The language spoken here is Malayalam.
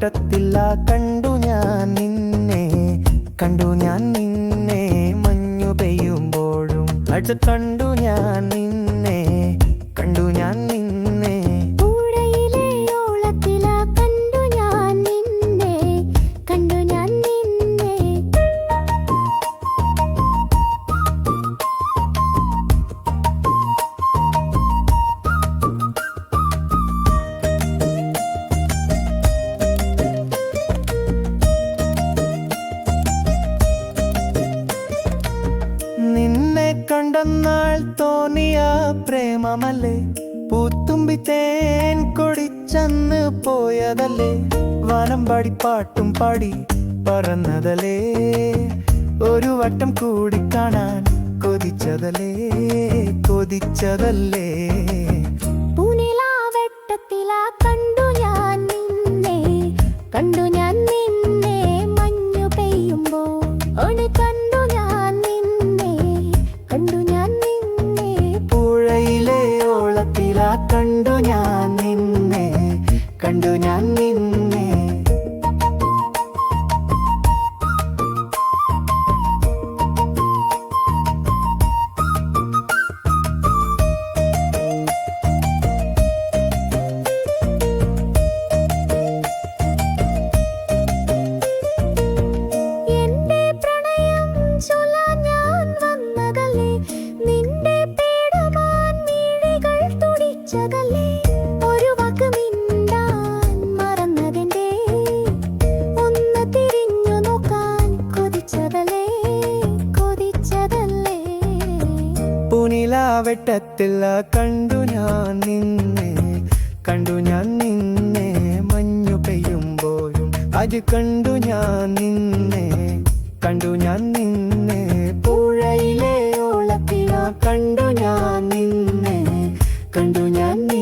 വെട്ടത്തില്ല കണ്ടു ഞാൻ നിന്നെ കണ്ടു ഞാൻ നിന്നെ മഞ്ഞു പെയ്യുമ്പോഴും അത് കണ്ടു ഞാൻ നിന്നെ കണ്ടു ഞാൻ നിന്നെ പൂഴയിലെ ഓളത്തില കണ്ടു ഞാൻ നിന്നെ കണ്ടു ഞാൻ നിന്നെ നിന്നെ കണ്ടെന്നാൾ തോന്നിയ പ്രേമമല്ലേ പൂത്തുമ്പി തേൻ കൊടിച്ചന്ന് പോയതല്ലേ വനം പാടി പാട്ടും പാടി പറന്നതല്ലേ ഒരു വട്ടം കൂടി കാണാൻ കൊതിച്ചതല്ലേ കൊതിച്ചതല്ലേ പൂനിലാവെട്ടത്തില കണ്ടു ഞാൻ നിന്നെ കണ്ടു ഞാൻ നിന്നെ മഞ്ഞു പെയ്യുമ്പോൾ ഒന്ന് കണ്ടു ഞാൻ നിന്നെ കണ്ടു ഞാൻ നിന്നെ പുഴയിലെ ഓളത്തില കണ്ടു ഞാൻ നിന്നെ കണ്ടു ഞാൻ നിന്നെ എന്റെ പ്രണയം ചൊല്ലാൻ ഞാൻ വന്നതല്ലേ നിന്റെ പേടമാൻ മിഴികൾ തുടിച്ചതല്ലേ ഒരു വാക്ക് മിണ്ടാൻ മറന്നതെന്റെ ഒന്ന് തിരിഞ്ഞു നോക്കാൻ കൊതിച്ചതല്ലേ കൊതിച്ചതല്ലേ പൂനിലാവെട്ടത്തില്ല കണ്ടു ഞാൻ നിന്നെ കണ്ടു ഞാൻ നിന്നെ മഞ്ഞു പെയ്യുമ്പോഴും അത് കണ്ടു ഞാൻ നിന്നെ കണ്ടു ഞാൻ നിന്നെ പുഴയിലെ ഓളത്തില കണ്ടു ഞാൻ നിന്നെ കണ്ടു ഞാൻ നിന്നെ